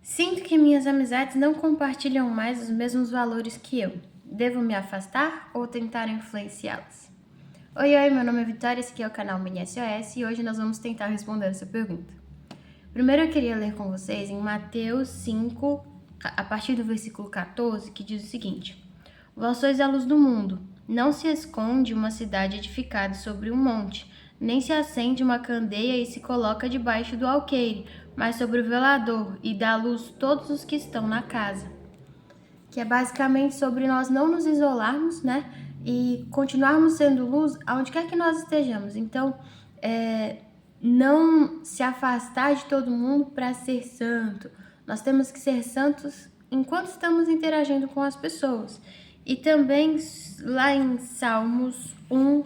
Sinto que minhas amizades não compartilham mais os mesmos valores que eu. Devo me afastar ou tentar influenciá-las? Oi, meu nome é Vitória, esse aqui é o canal Mini SOS e hoje nós vamos tentar responder essa pergunta. Primeiro eu queria ler com vocês em Mateus 5, a partir do versículo 14, que diz o seguinte: Vós sois a luz do mundo. Não se esconde uma cidade edificada sobre um monte, nem se acende uma candeia e se coloca debaixo do alqueire, mas sobre o velador, e dá luz todos os que estão na casa. Que é basicamente sobre nós não nos isolarmos, né? E continuarmos sendo luz aonde quer que nós estejamos. Então, não se afastar de todo mundo para ser santo. Nós temos que ser santos enquanto estamos interagindo com as pessoas. E também lá em Salmos 1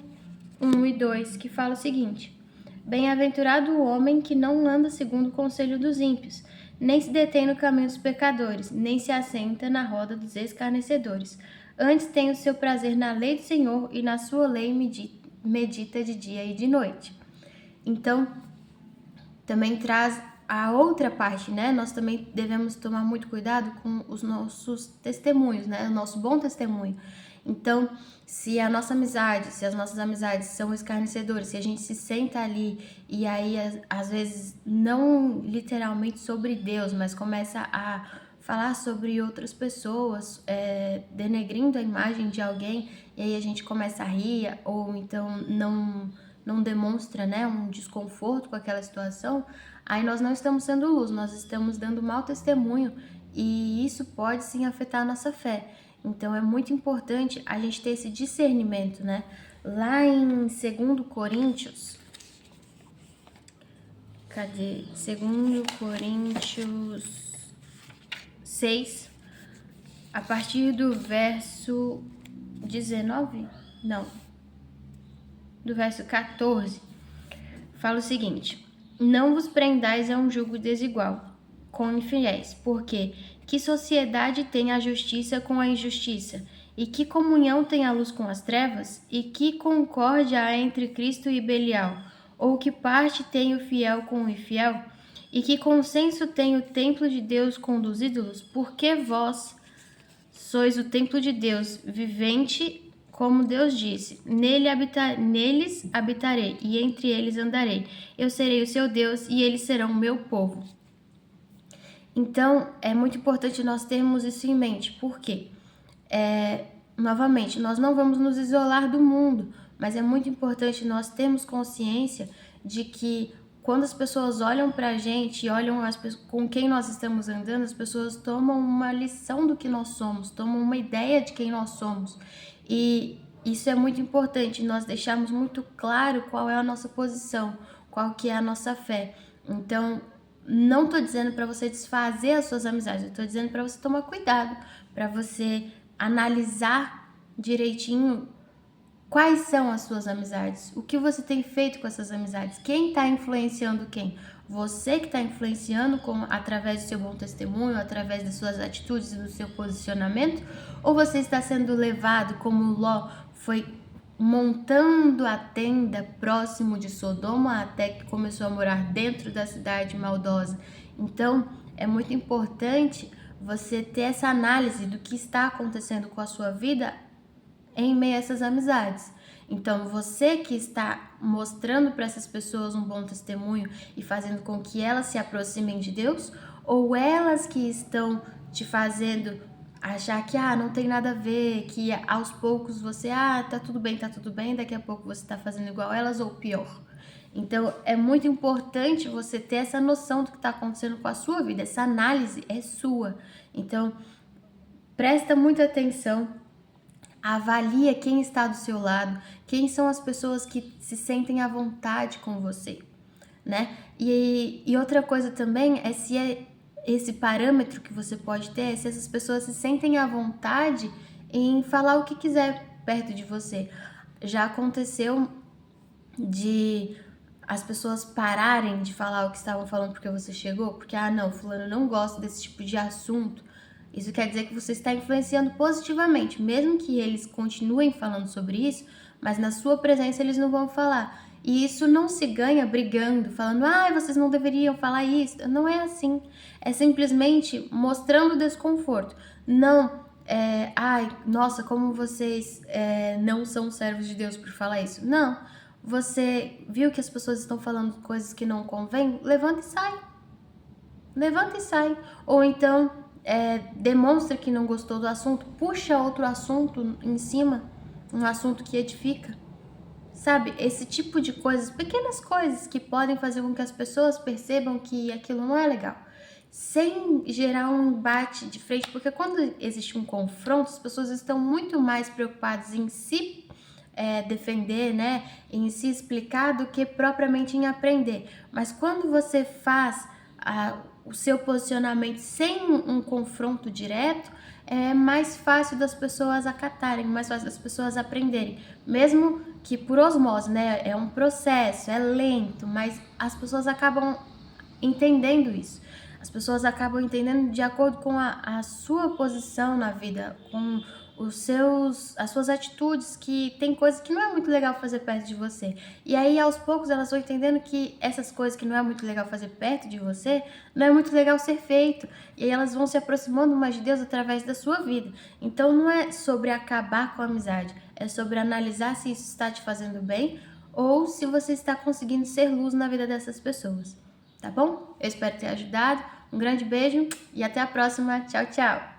e 2, que fala o seguinte: Bem-aventurado o homem que não anda segundo o conselho dos ímpios, nem se detém no caminho dos pecadores, nem se assenta na roda dos escarnecedores. Antes tem o seu prazer na lei do Senhor, e na sua lei medita de dia e de noite. Então, também traz a outra parte, né? Nós também devemos tomar muito cuidado com os nossos testemunhos, né? O nosso bom testemunho. Então, se as nossas amizades são escarnecedores, se a gente se senta ali e aí, às vezes, não literalmente sobre Deus, mas começa a falar sobre outras pessoas, denegrindo a imagem de alguém, e aí a gente começa a rir, ou então não demonstra, né, um desconforto com aquela situação, aí nós não estamos sendo luz, nós estamos dando mau testemunho, e isso pode sim afetar a nossa fé. Então é muito importante a gente ter esse discernimento, né? Lá em 2 Coríntios, cadê? 2 Coríntios 6, a partir do verso 19? Não, do verso 14, fala o seguinte: Não vos prendais a um jugo desigual com infiéis, porque que sociedade tem a justiça com a injustiça? E que comunhão tem a luz com as trevas? E que concórdia há entre Cristo e Belial? Ou que parte tem o fiel com o infiel? E que consenso tem o templo de Deus com os ídolos? Porque vós sois o templo de Deus, vivente, como Deus disse: neles habitarei, e entre eles andarei. Eu serei o seu Deus, e eles serão o meu povo. Então, é muito importante nós termos isso em mente, porque, novamente, nós não vamos nos isolar do mundo, mas é muito importante nós termos consciência de que quando as pessoas olham pra gente e olham com quem nós estamos andando, as pessoas tomam uma lição do que nós somos, tomam uma ideia de quem nós somos. E isso é muito importante, nós deixarmos muito claro qual é a nossa posição, qual que é a nossa fé. Então, não tô dizendo para você desfazer as suas amizades, eu tô dizendo para você tomar cuidado, para você analisar direitinho quais são as suas amizades, o que você tem feito com essas amizades, quem está influenciando quem. Você que está influenciando através do seu bom testemunho, através das suas atitudes e do seu posicionamento, ou você está sendo levado como Ló foi montando a tenda próximo de Sodoma até que começou a morar dentro da cidade maldosa. Então, é muito importante você ter essa análise do que está acontecendo com a sua vida em meio a essas amizades. Então, você que está mostrando para essas pessoas um bom testemunho e fazendo com que elas se aproximem de Deus, ou elas que estão te fazendo achar que não tem nada a ver, que aos poucos você, tá tudo bem, daqui a pouco você tá fazendo igual elas ou pior. Então, é muito importante você ter essa noção do que está acontecendo com a sua vida, essa análise é sua. Então, presta muita atenção, avalia quem está do seu lado, quem são as pessoas que se sentem à vontade com você, né? E outra coisa também é se esse parâmetro que você pode ter, se essas pessoas se sentem à vontade em falar o que quiser perto de você. Já aconteceu de as pessoas pararem de falar o que estavam falando porque você chegou, porque, não, fulano não gosta desse tipo de assunto. Isso quer dizer que você está influenciando positivamente, mesmo que eles continuem falando sobre isso, mas na sua presença eles não vão falar. E isso não se ganha brigando, falando, ah, vocês não deveriam falar isso. Não é assim. É simplesmente mostrando desconforto. Não, ai, nossa, como vocês não são servos de Deus por falar isso. Não. Você viu que as pessoas estão falando coisas que não convêm? Levanta e sai. Levanta e sai. Ou então, demonstra que não gostou do assunto, puxa outro assunto em cima, um assunto que edifica. Sabe, esse tipo de coisas, pequenas coisas que podem fazer com que as pessoas percebam que aquilo não é legal, sem gerar um embate de frente, porque quando existe um confronto, as pessoas estão muito mais preocupadas em se defender, né, em se explicar do que propriamente em aprender. Mas quando você faz o seu posicionamento sem um confronto direto, é mais fácil das pessoas acatarem, mais fácil das pessoas aprenderem, mesmo que por osmose, né? É um processo, é lento, mas as pessoas acabam entendendo isso. As pessoas acabam entendendo de acordo com a sua posição na vida, com as suas atitudes, que tem coisas que não é muito legal fazer perto de você. E aí, aos poucos, elas vão entendendo que essas coisas que não é muito legal fazer perto de você, não é muito legal ser feito. E aí elas vão se aproximando mais de Deus através da sua vida. Então, não é sobre acabar com a amizade, é sobre analisar se isso está te fazendo bem ou se você está conseguindo ser luz na vida dessas pessoas. Tá bom? Eu espero ter ajudado. Um grande beijo e até a próxima. Tchau, tchau!